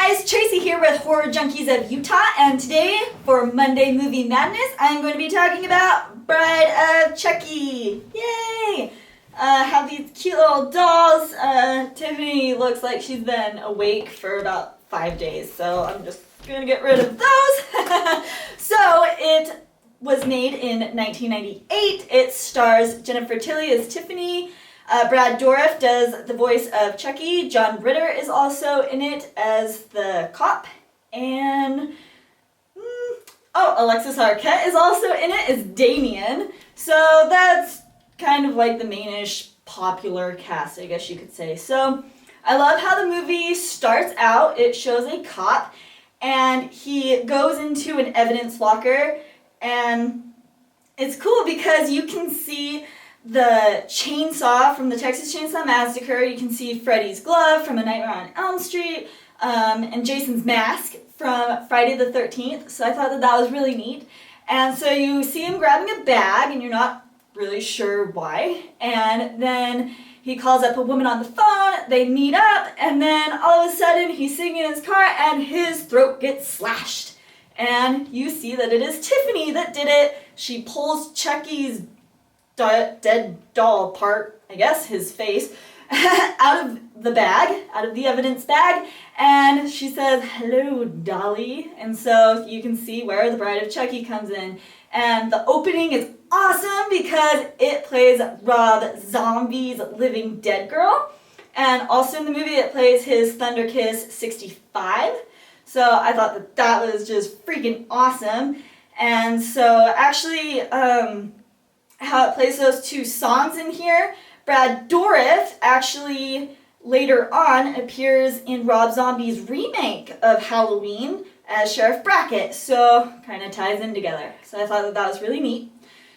guys, Tracy here with Horror Junkies of Utah, and today for Monday Movie Madness, I'm going to be talking about Bride of Chucky. Yay! Have these cute little dolls. Tiffany looks like she's been awake for about 5 days, so I'm just going to get rid of those. So it was made in 1998. It stars Jennifer Tilly as Tiffany. Brad Dourif does the voice of Chucky. John Ritter is also in it as the cop. And, Alexis Arquette is also in it as Damien. So that's kind of like the mainish popular cast, I guess you could say. So I love how the movie starts out. It shows a cop, and he goes into an evidence locker, and it's cool because you can see the chainsaw from the Texas Chainsaw Massacre. You can see Freddy's glove from A Nightmare on Elm Street, and Jason's mask from Friday the 13th. So I thought that was really neat. And so you see him grabbing a bag, and you're not really sure why. And then he calls up a woman on the phone. They meet up, and then all of a sudden he's sitting in his car, and his throat gets slashed. And you see that it is Tiffany that did it. She pulls Chucky's dead doll part, I guess, his face, out of the bag, out of the evidence bag, and she says, "Hello, Dolly." And so you can see where the Bride of Chucky comes in. And the opening is awesome because it plays Rob Zombie's Living Dead Girl. And also in the movie it plays his Thunder Kiss 65. So I thought that was just freaking awesome. And so actually, how it plays those two songs in here, Brad Dourif actually later on appears in Rob Zombie's remake of Halloween as Sheriff Brackett, so kind of ties in together. So I thought that was really neat.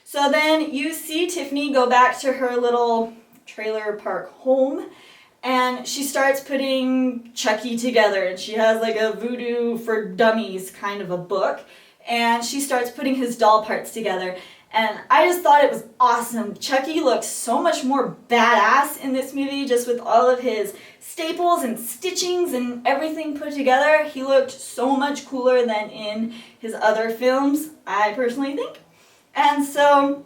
So then you see Tiffany go back to her little trailer park home, and she starts putting Chucky together, and she has like a Voodoo for Dummies kind of a book, and she starts putting his doll parts together. And I just thought it was awesome. Chucky looks so much more badass in this movie, just with all of his staples and stitchings and everything put together. He looked so much cooler than in his other films, I personally think. And so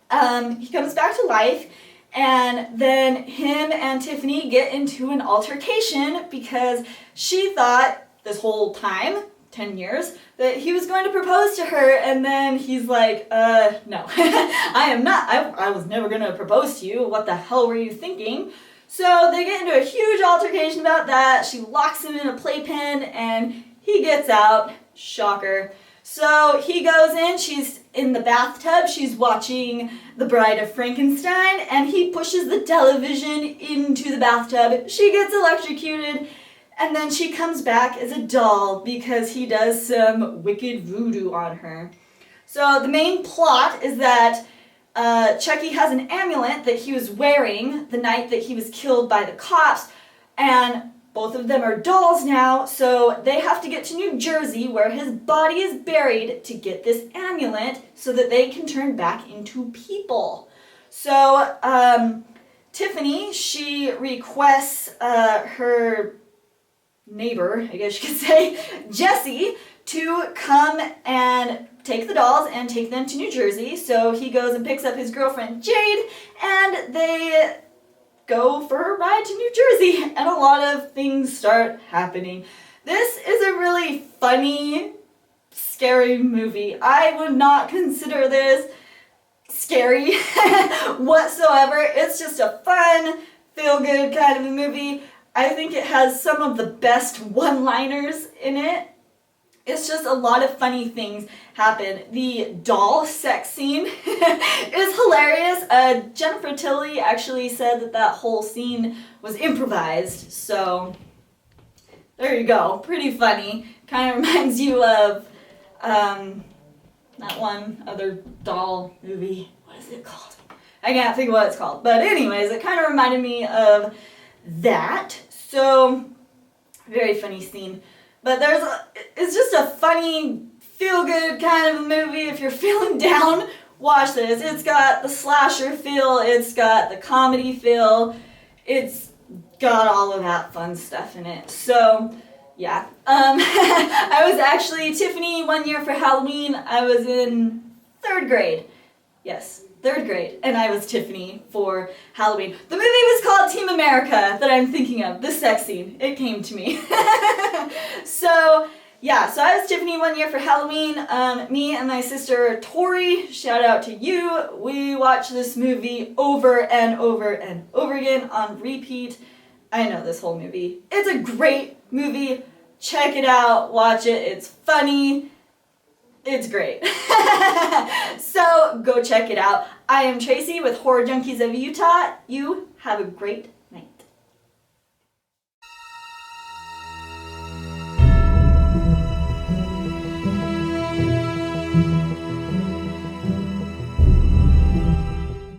he comes back to life, and then him and Tiffany get into an altercation because she thought this whole time, 10 years, that he was going to propose to her, and then he's like, no, I am not. I was never going to propose to you. What the hell were you thinking? So they get into a huge altercation about that. She locks him in a playpen, and he gets out. Shocker. So he goes in. She's in the bathtub. She's watching The Bride of Frankenstein, and he pushes the television into the bathtub. She gets electrocuted. And then she comes back as a doll because he does some wicked voodoo on her. So the main plot is that Chucky has an amulet that he was wearing the night that he was killed by the cops, and both of them are dolls now, so they have to get to New Jersey where his body is buried to get this amulet so that they can turn back into people. So Tiffany, she requests her neighbor, I guess you could say, Jesse, to come and take the dolls and take them to New Jersey. So he goes and picks up his girlfriend Jade, and they go for a ride to New Jersey, and a lot of things start happening. This is a really funny, scary movie. I would not consider this scary whatsoever. It's just a fun, feel-good kind of a movie. I think it has some of the best one-liners in it. It's just a lot of funny things happen. The doll sex scene is hilarious. Jennifer Tilly actually said that whole scene was improvised, so there you go. Pretty funny. Kind of reminds you of that one other doll movie. What is it called? I can't think of what it's called. But anyways, it kind of reminded me of that. So, very funny scene. But it's just a funny, feel-good kind of a movie. If you're feeling down, watch this. It's got the slasher feel, it's got the comedy feel, it's got all of that fun stuff in it. So, Yeah. I was actually Tiffany one year for Halloween. I was in 3rd grade. Yes, 3rd grade. And I was Tiffany for Halloween. The movie was called Team America that I'm thinking of. The sex scene. It came to me. So, yeah, so I was Tiffany one year for Halloween. Me and my sister Tori, shout out to you. We watched this movie over and over and over again on repeat. I know this whole movie. It's a great movie. Check it out. Watch it. It's funny. It's great. So go check it out. I am Tracy with Horror Junkies of Utah. You have a great